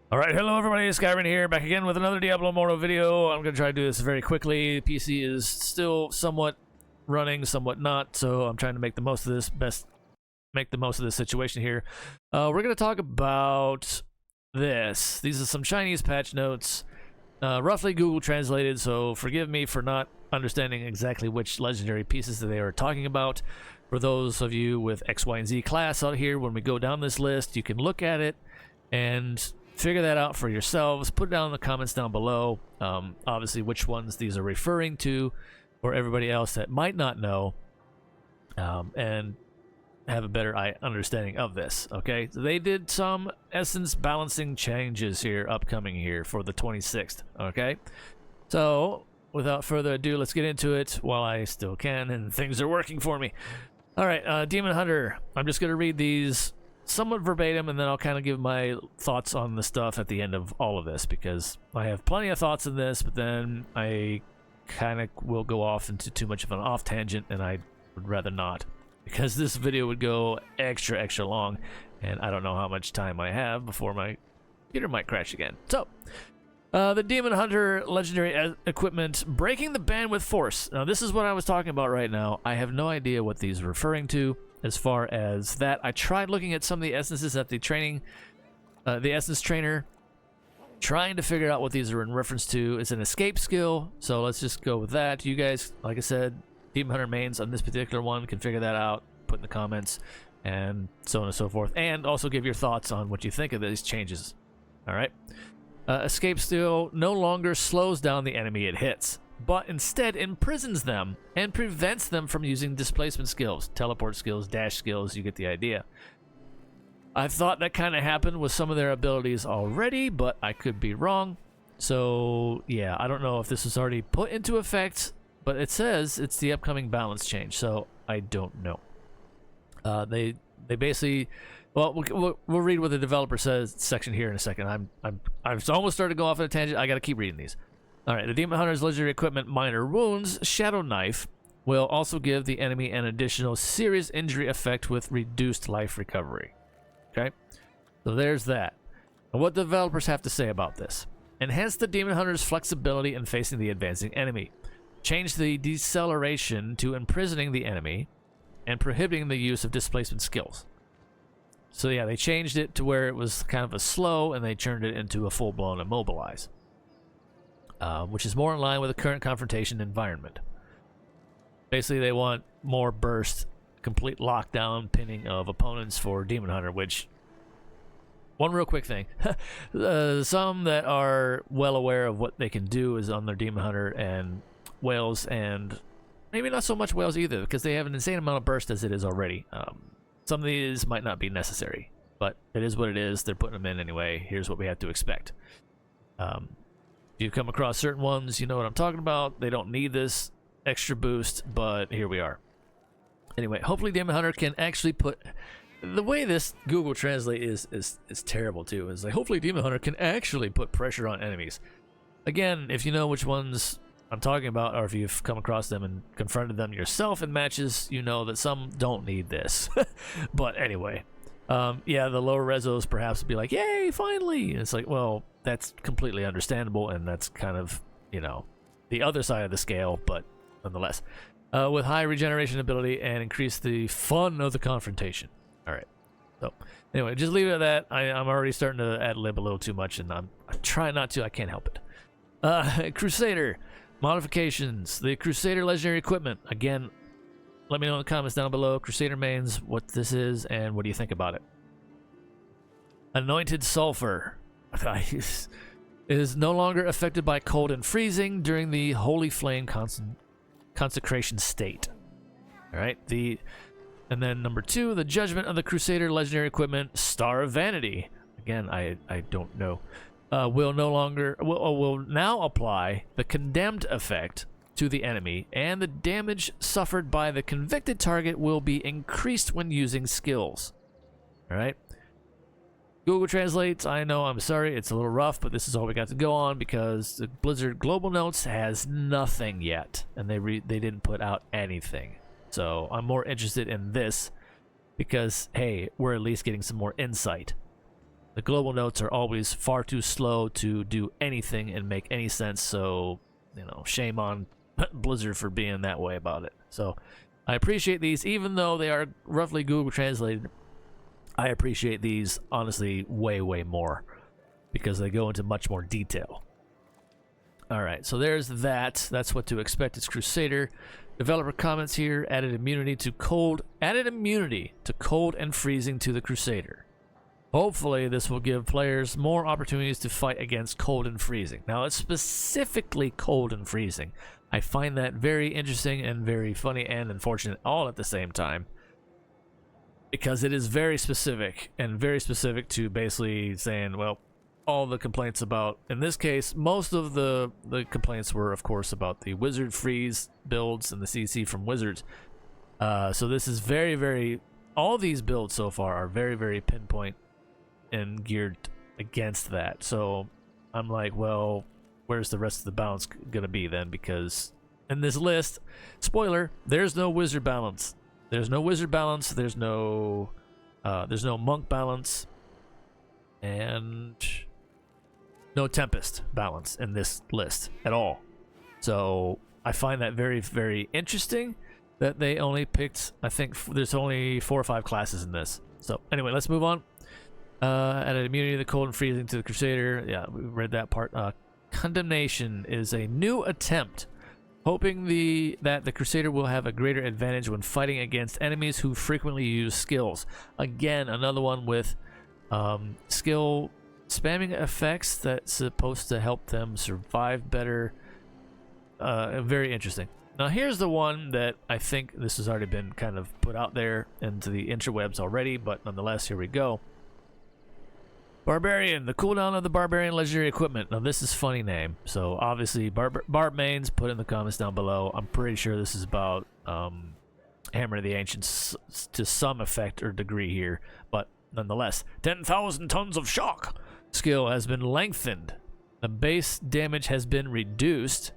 Alright, hello everybody, Skyrim here, back again with another Diablo Immortal video. I'm going to try to do this very quickly. The PC is still somewhat running, somewhat not, so I'm trying to make the most of this, make the most of this situation here. We're going to talk about this. These are some Chinese patch notes, roughly Google translated, so forgive me for not understanding exactly which legendary pieces that they are talking about. For those of you with X, Y, and Z class out here, when we go down this list, you can look at it and figure that out for yourselves. Put it down in the comments down below, obviously which ones these are referring to for everybody else that might not know, and have a better understanding of this. Okay, so they did some essence balancing changes here upcoming here for the 26th. Okay, so without further ado, let's get into it while I still can and things are working for me. All right, Demon Hunter, I'm just going to read these somewhat verbatim, and then I'll kind of give my thoughts on the stuff at the end of all of this, because I have plenty of thoughts in this, but then I kind of will go off into too much of an off tangent, and I would rather not, because this video would go extra long, and I don't know how much time I have before my computer might crash again. So, the Demon Hunter legendary equipment, breaking the bandwidth force. Now, this is what I was talking about right now. I have no idea what these are referring to. As far as that, I tried looking at some of the essences at the training, the essence trainer, trying to figure out what these are in reference to. It's an escape skill, so let's just go with that. You guys, like I said, Demon Hunter mains on this particular one can figure that out, put in the comments, and so on and so forth. And also give your thoughts on what you think of these changes. All right. Escape skill no longer slows down the enemy it hits, but instead imprisons them and prevents them from using displacement skills, teleport skills, dash skills. You get the idea. I thought that kind of happened with some of their abilities already, but I could be wrong. So yeah, I don't know if this was already put into effect, but it says it's the upcoming balance change, so I don't know. They basically, well, we'll read what the developer says section here in a second. I've almost started to go off on a tangent. I got to keep reading these. All right, the Demon Hunter's legendary equipment, Minor Wounds, Shadow Knife, will also give the enemy an additional serious injury effect with reduced life recovery. Okay, so there's that. And what the developers have to say about this: enhance the Demon Hunter's flexibility in facing the advancing enemy, change the deceleration to imprisoning the enemy, and prohibiting the use of displacement skills. So yeah, they changed it to where it was kind of a slow, and they turned it into a full-blown immobilize. Which is more in line with the current confrontation environment. Basically, they want more burst, complete lockdown, pinning of opponents for Demon Hunter, which, one real quick thing, some that are well aware of what they can do is on their Demon Hunter and whales, and maybe not so much whales either, because they have an insane amount of burst as it is already. Some of these might not be necessary, but it is what it is. They're putting them in anyway. Here's what we have to expect. If you come across certain ones, you know what I'm talking about. They don't need this extra boost, but here we are. Anyway, hopefully Demon Hunter can actually put... The way this Google Translate is terrible, too. Is like, hopefully Demon Hunter can actually put pressure on enemies. Again, if you know which ones I'm talking about, or if you've come across them and confronted them yourself in matches, you know that some don't need this. But anyway... yeah, the lower resos perhaps would be like, yay, finally! And it's like, well, that's completely understandable, and that's kind of, you know, the other side of the scale, but nonetheless. With high regeneration ability and increase the fun of the confrontation. Alright, so, anyway, just leave it at that. I'm already starting to ad-lib a little too much, and I'm trying not to, I can't help it. Crusader, modifications. The Crusader legendary equipment, again, let me know in the comments down below, Crusader mains, what this is, and what do you think about it. Anointed Sulfur is no longer affected by cold and freezing during the Holy Flame consecration state. Alright, and then number 2, the Judgment of the Crusader legendary equipment, Star of Vanity. Again, I don't know. Will now apply the condemned effect to the enemy, and the damage suffered by the convicted target will be increased when using skills. Alright? Google Translates, I know, I'm sorry, it's a little rough, but this is all we got to go on because the Blizzard Global Notes has nothing yet, and they didn't put out anything. So I'm more interested in this because, hey, we're at least getting some more insight. The global notes are always far too slow to do anything and make any sense, so, you know, shame on Blizzard for being that way about it. So I appreciate these, even though they are roughly Google translated. I appreciate these, honestly, way, way more, because they go into much more detail. Alright, so there's that. That's what to expect. It's Crusader. Developer comments here, added immunity to cold and freezing to the Crusader. Hopefully this will give players more opportunities to fight against cold and freezing. Now it's specifically cold and freezing. I find that very interesting and very funny and unfortunate all at the same time, because it is very specific, and very specific to basically saying, well, all the complaints about, in this case, most of the complaints were, of course, about the Wizard Freeze builds and the CC from Wizards. So this is very, very, all these builds so far are very, very pinpoint and geared against that. So I'm like, well, where's the rest of the balance gonna be then? Because in this list, spoiler, there's no Wizard balance. There's no Wizard balance. There's no Monk balance, and no Tempest balance in this list at all. So I find that very, very interesting that they only picked, I think there's only 4 or 5 classes in this. So anyway, let's move on. Added immunity to the cold and freezing to the Crusader. Yeah, we read that part. Condemnation is a new attempt, hoping that the Crusader will have a greater advantage when fighting against enemies who frequently use skills. Again, another one with skill spamming effects that's supposed to help them survive better. Very interesting. Now here's the one that I think this has already been kind of put out there into the interwebs already, but nonetheless, here we go. Barbarian, the cooldown of the Barbarian legendary equipment. Now this is a funny name, so obviously Barb mains, put in the comments down below. I'm pretty sure this is about Hammer of the Ancients to some effect or degree here, but nonetheless, 10,000 tons of shock skill has been lengthened. The base damage has been reduced.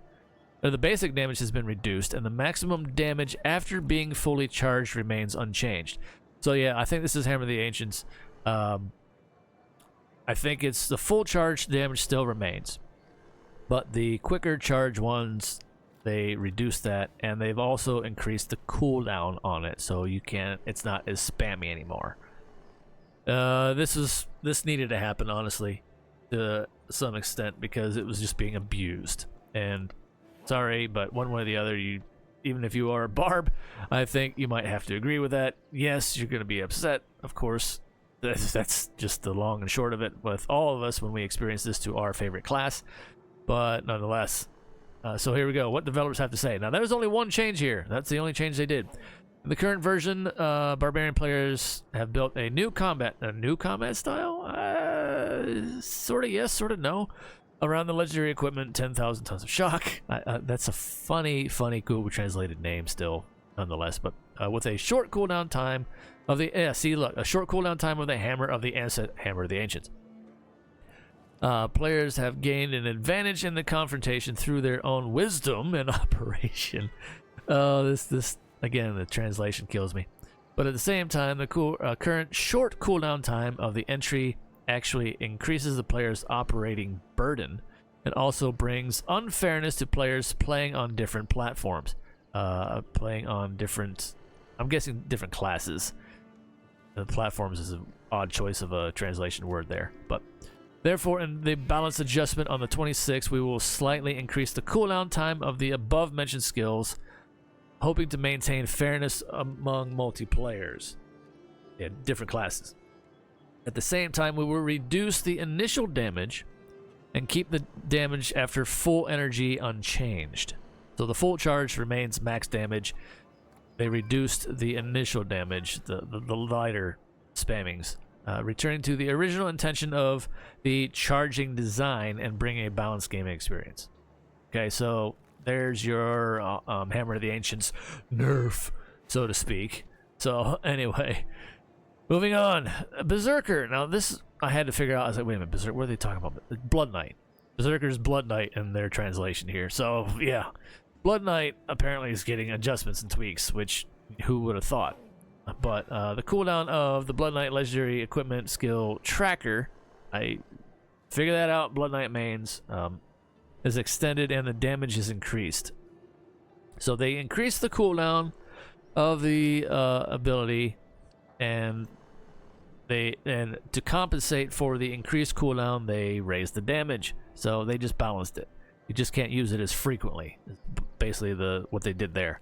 The basic damage has been reduced, and the maximum damage after being fully charged remains unchanged. So yeah, I think this is Hammer of the Ancients. I think it's the full charge damage still remains, but the quicker charge ones, they reduced that, and they've also increased the cooldown on it, so you can't. It's not as spammy anymore. This needed to happen, honestly, to some extent, because it was just being abused. And sorry, but one way or the other, even if you are a Barb, I think you might have to agree with that. Yes, you're going to be upset, of course. That's just the long and short of it with all of us when we experience this to our favorite class. But nonetheless, so here we go. What developers have to say. Now, there's only one change here. That's the only change they did. In the current version, Barbarian players have built a new combat style? Sort of yes, sort of no. Around the legendary equipment, 10,000 tons of shock. That's a funny Google translated name still, nonetheless. But with a short cooldown time of the a short cooldown time of the Hammer of the Ancients. Players have gained an advantage in the confrontation through their own wisdom and operation. This again, the translation kills me. But at the same time, the current short cooldown time of the entry actually increases the player's operating burden and also brings unfairness to players playing on different platforms. Playing on different, I'm guessing different classes. The platforms is an odd choice of a translation word there. But therefore, in the balance adjustment on the 26th, we will slightly increase the cooldown time of the above mentioned skills, hoping to maintain fairness among multiplayers in different classes. At the same time, we will reduce the initial damage and keep the damage after full energy unchanged. So the full charge remains max damage. They reduced the initial damage, the lighter spammings, returning to the original intention of the charging design and bringing a balanced gaming experience. Okay, so there's your Hammer of the Ancients nerf, so to speak. So anyway, moving on. Berserker. Now this, I had to figure out. I was like, wait a minute, Berserker, what are they talking about? Blood Knight. Berserker's Blood Knight in their translation here. So yeah, Blood Knight apparently is getting adjustments and tweaks, which who would have thought? But the cooldown of the Blood Knight legendary equipment skill tracker I figured that out. Blood Knight mains is extended and the damage is increased. So they increase the cooldown of the ability, and to compensate for the increased cooldown, they raise the damage. So they just balanced it. You just can't use it as frequently. Basically, what they did there.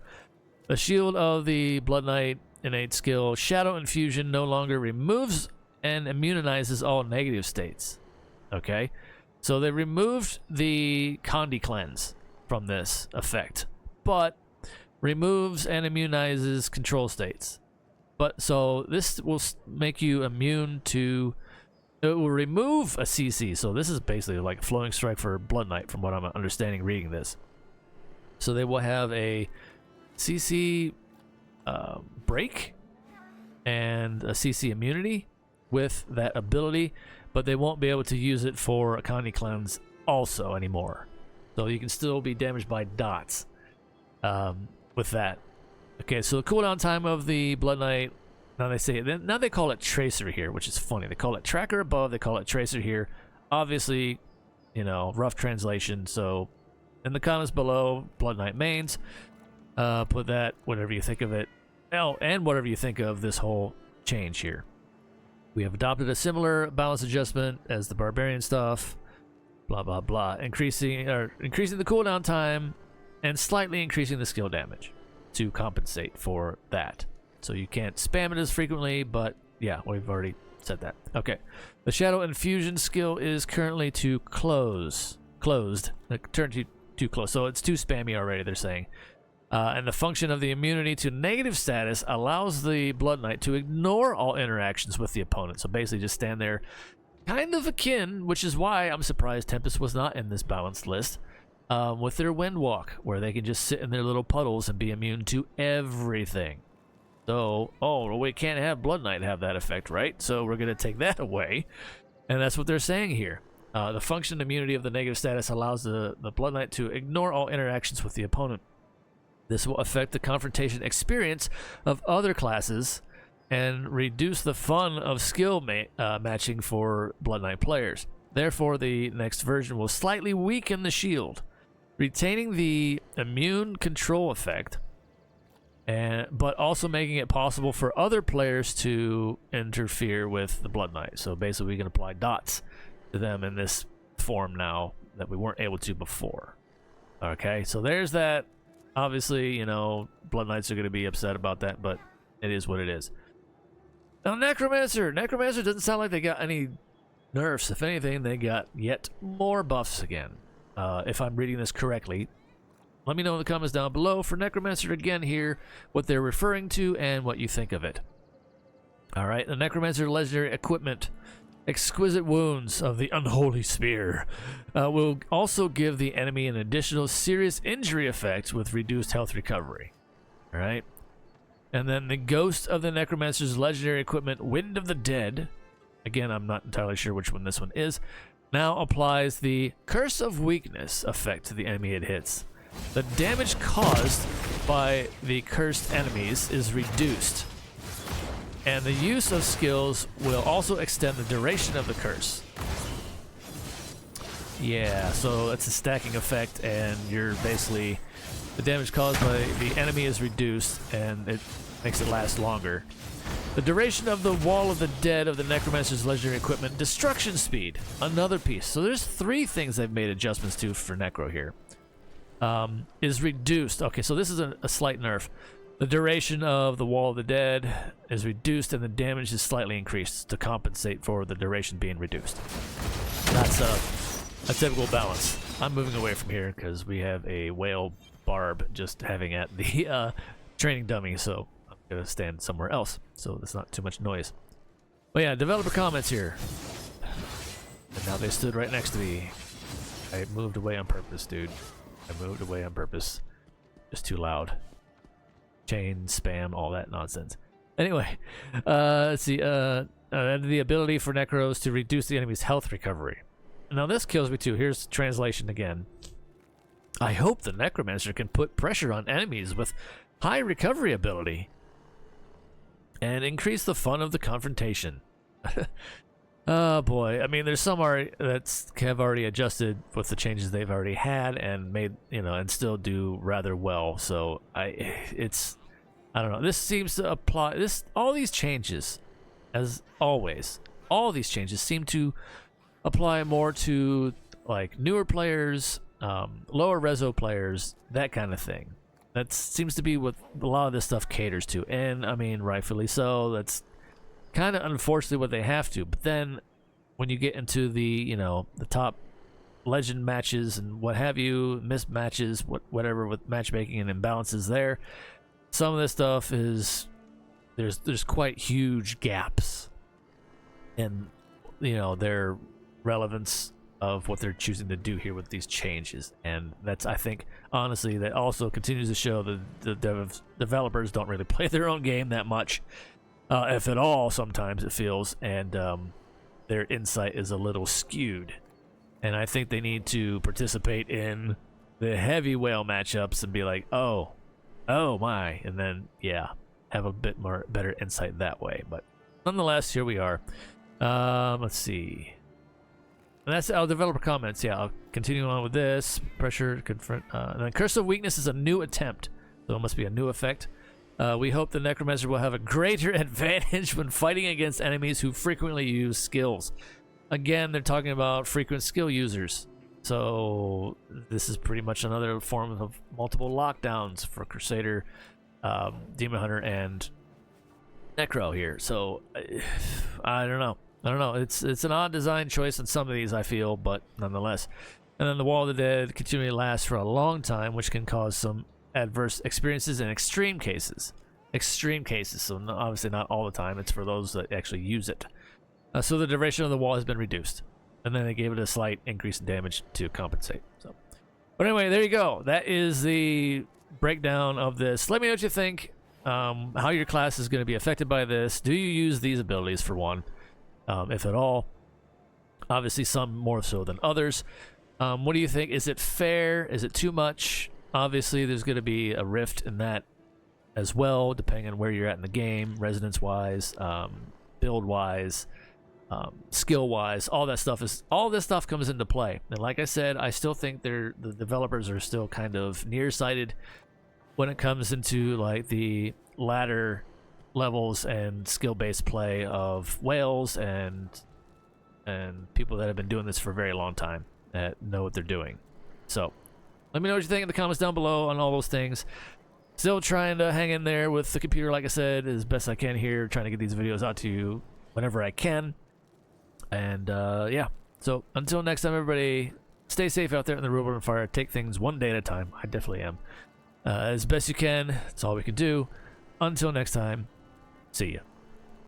The shield of the Blood Knight innate skill, Shadow Infusion, no longer removes and immunizes all negative states. Okay, so they removed the Condi Cleanse from this effect, but removes and immunizes control states. But so this will make you immune to. It will remove a CC. So this is basically like Flowing Strike for Blood Knight, from what I'm understanding reading this. So they will have a CC break and a CC immunity with that ability, but they won't be able to use it for a Condi Cleanse also anymore. So you can still be damaged by dots with that. Okay, so the cooldown time of the Blood Knight, now they call it Tracer here, which is funny. They call it Tracker above, they call it Tracer here. Obviously, you know, rough translation. So in the comments below, Blood Knight mains, put that, whatever you think of it. Oh, and whatever you think of this whole change here. We have adopted a similar balance adjustment as the Barbarian stuff. Blah blah blah. Increasing the cooldown time and slightly increasing the skill damage to compensate for that. So you can't spam it as frequently, but yeah, we've already said that. Okay. The Shadow Infusion skill is currently closed. Turned to close. So it's too spammy already, they're saying. And the function of the immunity to negative status allows the Blood Knight to ignore all interactions with the opponent. So basically just stand there, kind of akin, which is why I'm surprised Tempest was not in this balanced list, with their Wind Walk, where they can just sit in their little puddles and be immune to everything. So, we can't have Blood Knight have that effect, right? So we're going to take that away. And that's what they're saying here. The function immunity of the negative status allows the Blood Knight to ignore all interactions with the opponent. This will affect the confrontation experience of other classes and reduce the fun of skill matching for Blood Knight players. Therefore, the next version will slightly weaken the shield, retaining the immune control effect, but also making it possible for other players to interfere with the Blood Knight. So basically, we can apply dots to them in this form now that we weren't able to before. Okay, so there's that. Obviously, you know, Blood Knights are going to be upset about that, but it is what it is. Now, Necromancer doesn't sound like they got any nerfs. If anything, they got yet more buffs again. If I'm reading this correctly, let me know in the comments down below for Necromancer again here, what they're referring to and what you think of it. All right, the Necromancer legendary equipment, Exquisite Wounds of the Unholy Spear, will also give the enemy an additional serious injury effect with reduced health recovery. All right. And then the Ghost of the Necromancer's legendary equipment, Wind of the Dead, again, I'm not entirely sure which one this one is, now applies the Curse of Weakness effect to the enemy it hits. The damage caused by the cursed enemies is reduced, and the use of skills will also extend the duration of the curse. Yeah, so it's a stacking effect, and you're basically, the damage caused by the enemy is reduced, and it makes it last longer. The duration of the Wall of the Dead of the Necromancer's legendary equipment, Destruction Speed, another piece. So there's 3 things they've made adjustments to for Necro here. Is reduced. Okay, so this is a slight nerf. The duration of the Wall of the Dead is reduced, and the damage is slightly increased to compensate for the duration being reduced. That's a typical balance. I'm moving away from here because we have a whale barb just having at the training dummy, so I'm going to stand somewhere else so there's not too much noise. But yeah, developer comments here. And now they stood right next to me. I moved away on purpose, dude. I moved away on purpose. Just too loud. Chain, spam, all that nonsense. Anyway, let's see. The ability for Necros to reduce the enemy's health recovery. Now this kills me too. Here's translation again. I hope the Necromancer can put pressure on enemies with high recovery ability and increase the fun of the confrontation. Oh boy, I mean, there's some already that's have already adjusted with the changes they've already had and made, you know, and still do rather well. So I don't know. This seems to apply. All these changes, as always, all these changes seem to apply more to like newer players, lower reso players, that kind of thing. That seems to be what a lot of this stuff caters to, and I mean, rightfully so. That's kind of unfortunately what they have to. But then when you get into the, you know, the top legend matches and what have you, missed matches, whatever, with matchmaking and imbalances there, some of this stuff is there's quite huge gaps in, you know, their relevance of what they're choosing to do here with these changes. And that's, I think, honestly, that also continues to show that the developers don't really play their own game that much, if at all. Sometimes it feels, and their insight is a little skewed. And I think they need to participate in the heavy whale matchups and be like, oh my, and then yeah, have a bit more better insight that way. But nonetheless, here we are. Let's see. And that's our developer comments. Yeah, I'll continue on with this. Pressure, confront. And then Curse of Weakness is a new attempt, so it must be a new effect. We hope the Necromancer will have a greater advantage when fighting against enemies who frequently use skills. Again, they're talking about frequent skill users. So this is pretty much another form of multiple lockdowns for Crusader, Demon Hunter, and Necro here. So I don't know. It's an odd design choice in some of these, I feel, but nonetheless. And then the Wall of the Dead continually lasts for a long time, which can cause some adverse experiences in extreme cases. So obviously not all the time. It's for those that actually use it. So the duration of the wall has been reduced, and then they gave it a slight increase in damage to compensate. So, but anyway, there you go. That is the breakdown of this. Let me know what you think. How your class is going to be affected by this. Do you use these abilities for one? If at all. Obviously some more so than others. What do you think? Is it fair? Is it too much? Obviously there's going to be a rift in that as well, depending on where you're at in the game, resonance wise, build wise, skill wise. All this stuff comes into play. And like I said, I still think the developers are still kind of nearsighted when it comes into like the latter levels and skill-based play of whales and people that have been doing this for a very long time that know what they're doing. So let me know what you think in the comments down below on all those things. Still trying to hang in there with the computer, like I said, as best I can here, trying to get these videos out to you whenever I can. And yeah, so until next time, everybody, stay safe out there in the real world and fire. Take things one day at a time. I definitely am. As best you can. That's all we can do. Until next time, see ya.